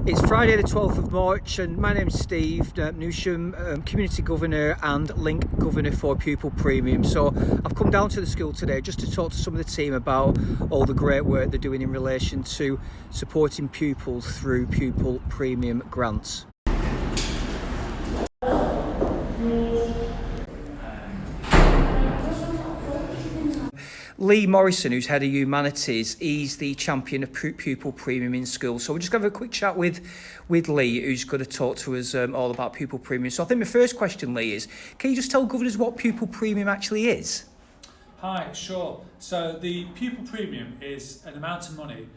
It's Friday the 12th of March and my name's Steve Newsham, Community Governor and Link Governor for Pupil Premium. So I've come down to the school today just to talk to some of the team about all the great work they're doing in relation to supporting pupils through Pupil Premium grants. Lee Morrison, who's Head of Humanities, he's the champion of Pupil Premium in school. So we're just going to have a quick chat with Lee, who's going to talk to us all about Pupil Premium. So I think my first question, Lee, is can you just tell governors what Pupil Premium actually is? Hi, sure. So the Pupil Premium is an amount of money,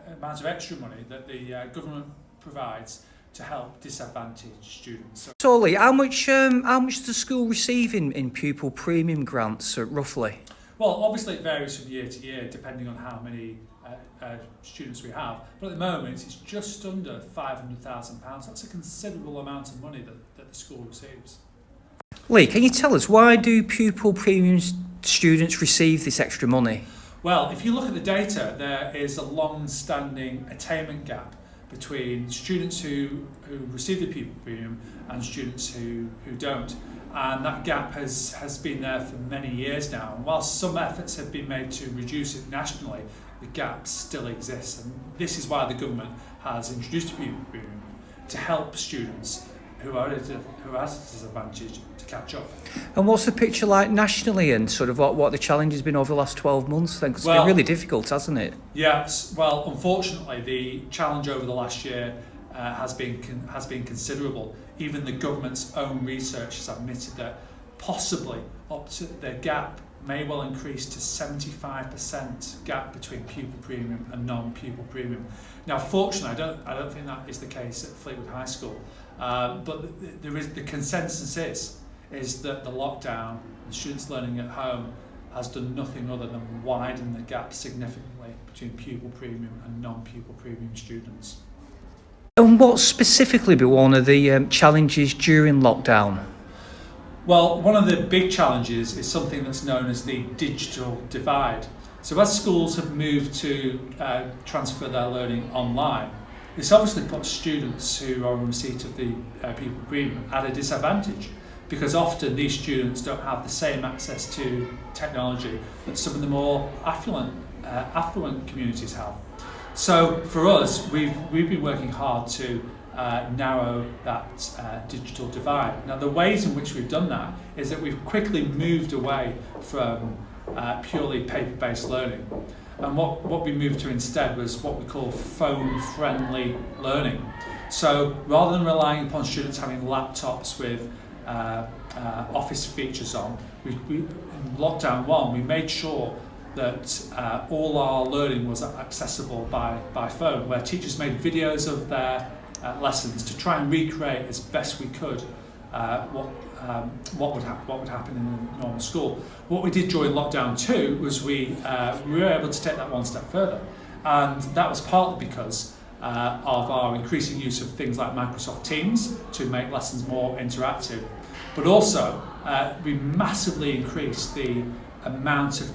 amount of extra money that the government provides to help disadvantaged students. So Lee, how much does the school receive in Pupil Premium grants, roughly? Well, obviously it varies from year to year depending on how many students we have, but at the moment it's just under £500,000. That's a considerable amount of money that the school receives. Lee, can you tell us why do Pupil Premium students receive this extra money? Well, if you look at the data, there is a long-standing attainment gap between students who receive the Pupil Premium and students who don't. And that gap has been there for many years now. And whilst some efforts have been made to reduce it nationally, the gap still exists. And this is why the government has introduced a Pupil Premium to help students who are at a disadvantage to catch up. And what's the picture like nationally and sort of what the challenge has been over the last 12 months then? 'Cause it's been really difficult, hasn't it? Yes, well, unfortunately, the challenge over the last year has been considerable. Even the government's own research has admitted that possibly the gap may well increase to 75% gap between Pupil Premium and non-Pupil Premium. Now, fortunately, I don't think that is the case at Fleetwood High School, but the consensus is that the lockdown and students learning at home has done nothing other than widen the gap significantly between Pupil Premium and non-Pupil Premium students. And what specifically be one of the challenges during lockdown? Well, one of the big challenges is something that's known as the digital divide. So as schools have moved to transfer their learning online, this obviously puts students who are in receipt of the Pupil Premium at a disadvantage, because often these students don't have the same access to technology that some of the more affluent communities have. So for us, we've been working hard to narrow that digital divide. Now, the ways in which we've done that is that we've quickly moved away from purely paper-based learning. And what we moved to instead was what we call phone-friendly learning. So rather than relying upon students having laptops with Office features on, in lockdown one, we made sure that all our learning was accessible by phone, where teachers made videos of their lessons to try and recreate as best we could what would happen in a normal school. What we did during lockdown 2 was we were able to take that one step further, and that was partly because of our increasing use of things like Microsoft Teams to make lessons more interactive, but also we massively increased the amount of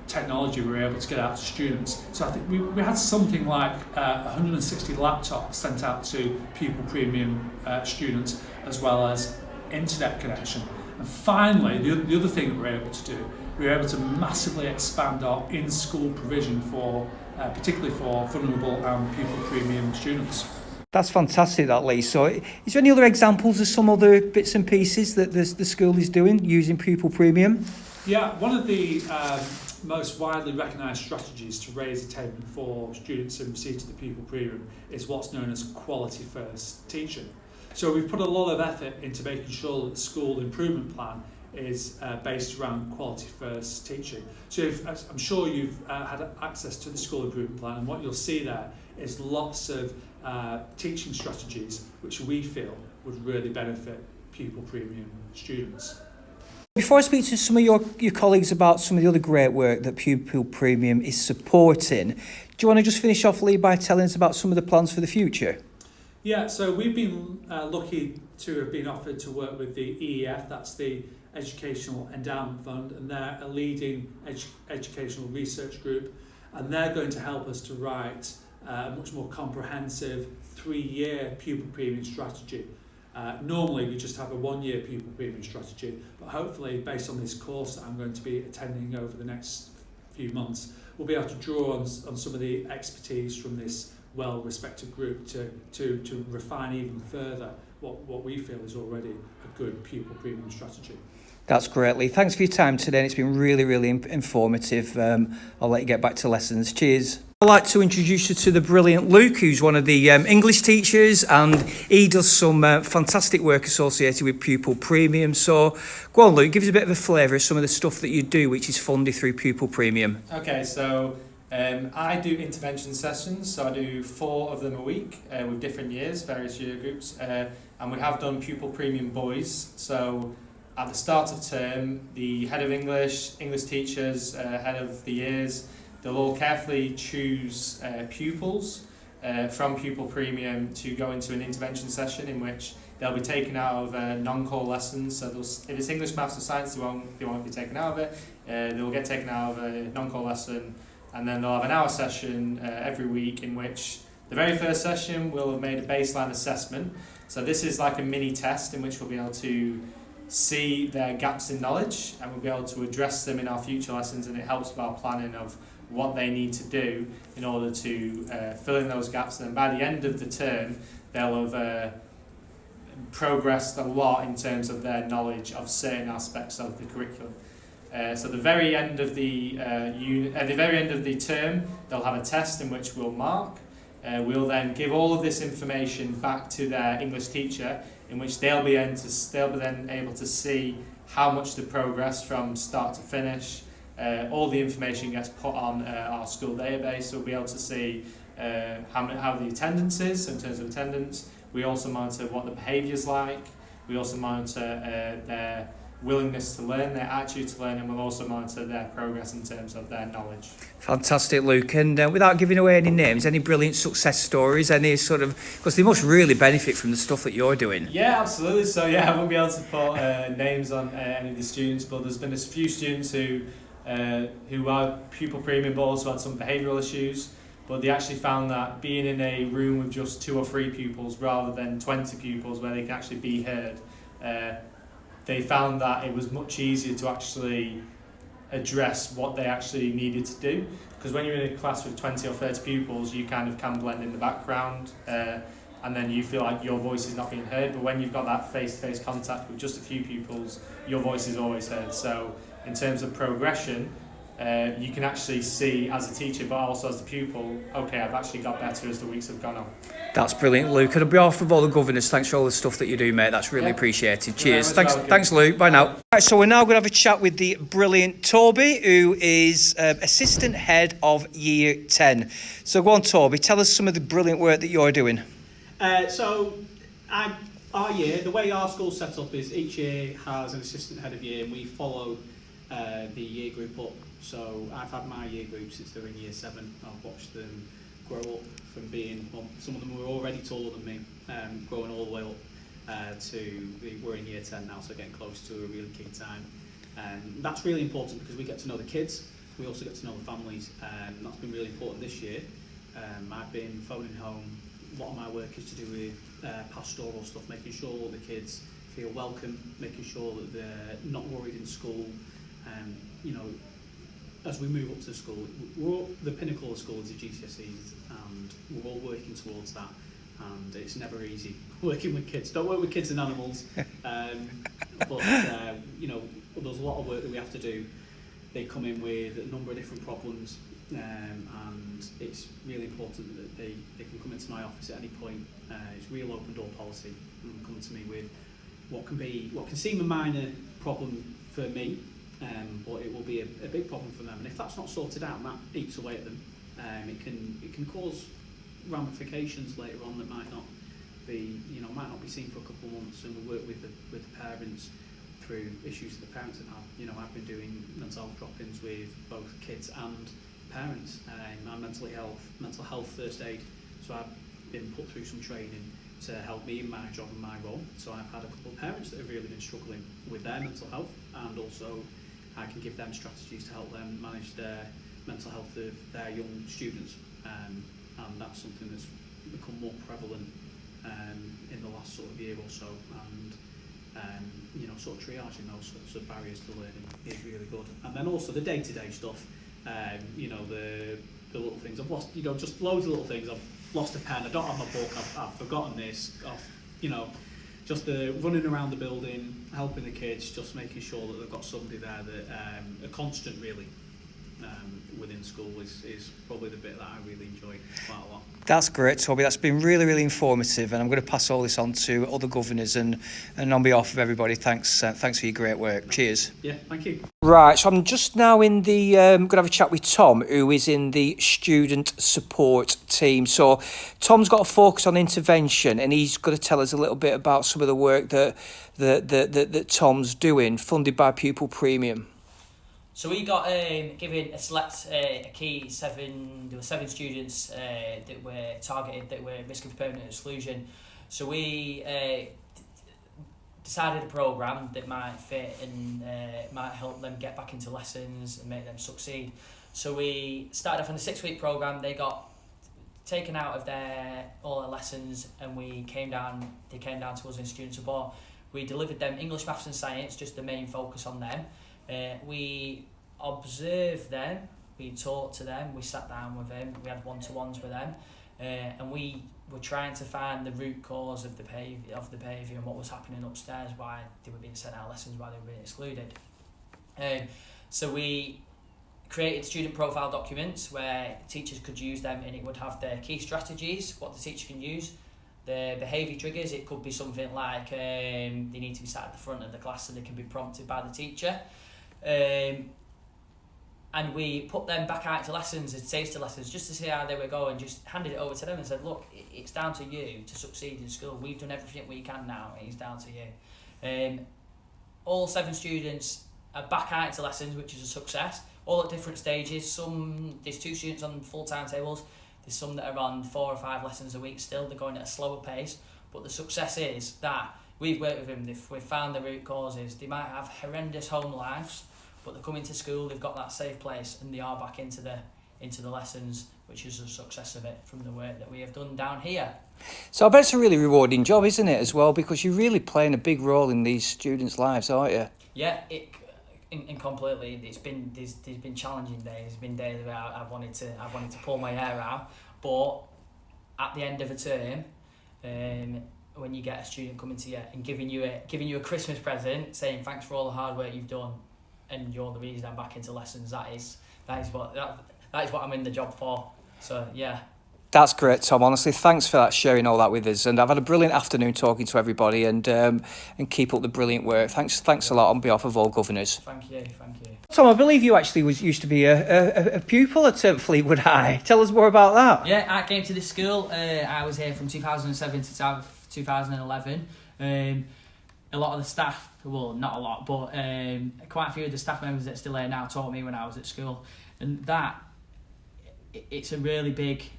technology we were able to get out to students. So I think we had something like 160 laptops sent out to Pupil Premium students, as well as internet connection. And finally, the other thing that we were able to do, we were able to massively expand our in-school provision for particularly for vulnerable and Pupil Premium students. That's fantastic, that, Lee. So is there any other examples of some other bits and pieces that the school is doing using Pupil Premium? Yeah, one of the most widely recognised strategies to raise attainment for students in receipt of the Pupil Premium is what's known as quality first teaching. So we've put a lot of effort into making sure that the school improvement plan is based around quality first teaching. So I'm sure you've had access to the school improvement plan, and what you'll see there is lots of teaching strategies which we feel would really benefit Pupil Premium students. Before I speak to some of your colleagues about some of the other great work that Pupil Premium is supporting, do you want to just finish off, Lee, by telling us about some of the plans for the future? Yeah, so we've been lucky to have been offered to work with the EEF, that's the Educational Endowment Fund, and they're a leading educational research group, and they're going to help us to write a much more comprehensive 3-year pupil premium strategy. Normally we just have a 1-year pupil premium strategy, but hopefully based on this course that I'm going to be attending over the next few months, we'll be able to draw on some of the expertise from this well-respected group to refine even further what we feel is already a good pupil premium strategy. That's great, Lee. Thanks for your time today. It's been really, really informative. I'll let you get back to lessons. Cheers. I'd like to introduce you to the brilliant Luke, who's one of the English teachers, and he does some fantastic work associated with Pupil Premium. So go on, Luke, give us a bit of a flavour of some of the stuff that you do, which is funded through Pupil Premium. Okay, so I do intervention sessions, so I do 4 of them a week with different years, various year groups, and we have done Pupil Premium Boys. So at the start of term, the head of English teachers, head of the years, they'll all carefully choose pupils from Pupil Premium to go into an intervention session in which they'll be taken out of non-core lessons. So if it's English, Maths or Science, they won't be taken out of it. They'll get taken out of a non-core lesson, and then they'll have an hour session every week in which the very first session we'll have made a baseline assessment. So this is like a mini test in which we'll be able to see their gaps in knowledge, and we'll be able to address them in our future lessons, and it helps with our planning of what they need to do in order to fill in those gaps. And then by the end of the term, they'll have progressed a lot in terms of their knowledge of certain aspects of the curriculum. So at the very end of the at the very end of the term, they'll have a test in which we'll mark. We'll then give all of this information back to their English teacher, in which they'll be then able to see how much they progressed from start to finish. All the information gets put on our school database, so we'll be able to see how the attendance is in terms of attendance. We also monitor what the behaviour's like. We also monitor their willingness to learn, their attitude to learn, and we'll also monitor their progress in terms of their knowledge. Fantastic, Luke. And without giving away any names, any brilliant success stories, any sort of, because they must really benefit from the stuff that you're doing. Yeah, absolutely. So yeah, I won't be able to put names on any of the students, but there's been a few students who are Pupil Premium but also had some behavioural issues, but they actually found that being in a room with just 2 or 3 pupils rather than 20 pupils where they can actually be heard, they found that it was much easier to actually address what they actually needed to do, because when you're in a class with 20 or 30 pupils, you kind of can blend in the background, and then you feel like your voice is not being heard. But when you've got that face-to-face contact with just a few pupils, your voice is always heard. So in terms of progression, you can actually see as a teacher but also as the pupil, okay, I've actually got better as the weeks have gone on. That's brilliant, Luke. And on behalf of all the governors, thanks for all the stuff that you do, mate. That's really appreciated. Cheers. Thanks, Luke. Bye now. Right, so we're now going to have a chat with the brilliant Toby, who is Assistant Head of Year 10. So go on, Toby, tell us some of the brilliant work that you're doing. Our year, the way our school's set up is each year has an Assistant Head of Year, and we follow the year group up. So I've had my year group since they're in Year 7. I've watched them grow up from being, well, some of them were already taller than me, growing all the way up we're in Year 10 now, so getting close to a really key time. That's really important because we get to know the kids, we also get to know the families, and that's been really important this year. I've been phoning home. A lot of my work is to do with pastoral stuff, making sure all the kids feel welcome, making sure that they're not worried in school. As we move up to school, the pinnacle of school is the GCSEs, and we're all working towards that. And it's never easy working with kids. Don't work with kids and animals, but there's a lot of work that we have to do. They come in with a number of different problems, and it's really important that they can come into my office at any point. It's real open door policy, and come to me with what can seem a minor problem for me. But it will be a big problem for them, and if that's not sorted out and that eats away at them, it can cause ramifications later on that might not be seen for a couple of months. And we work with the parents through issues that the parents have had. I've been doing mental health drop-ins with both kids and parents, and mental health first aid. So I've been put through some training to help me in my job and my role. So I've had a couple of parents that have really been struggling with their mental health, and also I can give them strategies to help them manage their mental health of their young students, and that's something that's become more prevalent in the last sort of year or so, and you know, sort of triaging those sorts of barriers to learning is really good. And then also the day-to-day stuff, you know, the little things. I've lost, you know, just loads of little things. I've lost a pen, I don't have my book, I've forgotten this, you know, just the running around the building, helping the kids, just making sure that they've got somebody there that a constant really within school is probably the bit that I really enjoy quite a lot. That's great, Toby. That's been really, really informative, and I'm going to pass all this on to other governors, and on behalf of everybody, thanks for your great work. Cheers. Yeah, thank you. Right, so I'm just now in the going to have a chat with Tom, who is in the student support team. So Tom's got a focus on intervention, and he's going to tell us a little bit about some of the work that Tom's doing, funded by Pupil Premium. So we got given a key seven. There were 7 students that were targeted that were at risk of permanent exclusion. So we decided a programme that might fit and might help them get back into lessons and make them succeed. So we started off on a 6-week programme. They got taken out of all their lessons, and they came down to us in student support. We delivered them English, Maths and Science, just the main focus on them. We observed them, we talked to them, we sat down with them, we had one-to-ones with them, and we were trying to find the root cause of the behaviour and what was happening upstairs, why they were being sent out of lessons, why they were being excluded. So we created student profile documents where teachers could use them, and it would have their key strategies, what the teacher can use, the behaviour triggers. It could be something like they need to be sat at the front of the class so they can be prompted by the teacher. And we put them back out to lessons and taster lessons just to see how they were going, just handed it over to them and said, look, it's down to you to succeed in school. We've done everything we can now, it's down to you. All 7 students are back out to lessons, which is a success, all at different stages. There's 2 students on full timetables, there's some that are on 4 or 5 lessons a week still, they're going at a slower pace, but the success is that we've worked with them, we've found the root causes. They might have horrendous home lives, but they're coming to school, they've got that safe place, and they are back into the lessons, which is a success of it from the work that we have done down here. So I bet it's a really rewarding job, isn't it, as well, because you're really playing a big role in these students' lives, aren't you? Yeah, completely. There's been challenging days. There's been days where I've wanted to pull my hair out, but at the end of a term, when you get a student coming to you and giving you a Christmas present, saying thanks for all the hard work you've done, and you're the reason I'm back into lessons, that is what I'm in the job for. So yeah. That's great, Tom. Honestly, thanks for sharing all that with us. And I've had a brilliant afternoon talking to everybody, and keep up the brilliant work. Thanks a lot on behalf of all governors. Thank you. Tom, I believe you actually used to be a pupil at Fleetwood High. Tell us more about that. Yeah, I came to this school. I was here from 2007 to 2011. A lot of the staff, well, not a lot, but quite a few of the staff members that are still here now taught me when I was at school, and it's a really big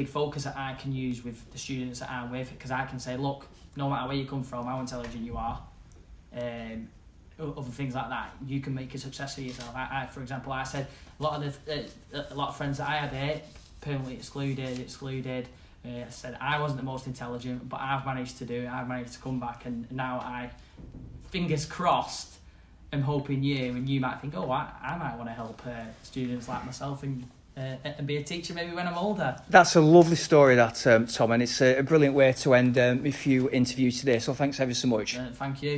focus that I can use with the students that I'm with, because I can say, look, no matter where you come from, how intelligent you are, other things like that, you can make a success for yourself. For example, I said a lot of friends that I had here, permanently excluded. I said I wasn't the most intelligent, but I've managed to do it. I've managed to come back, and now I, fingers crossed, am hoping you might think, oh, I might want to help students like myself and be a teacher maybe when I'm older. That's a lovely story, that, Tom, and it's a brilliant way to end a few interviews today. So thanks ever so much. Thank you.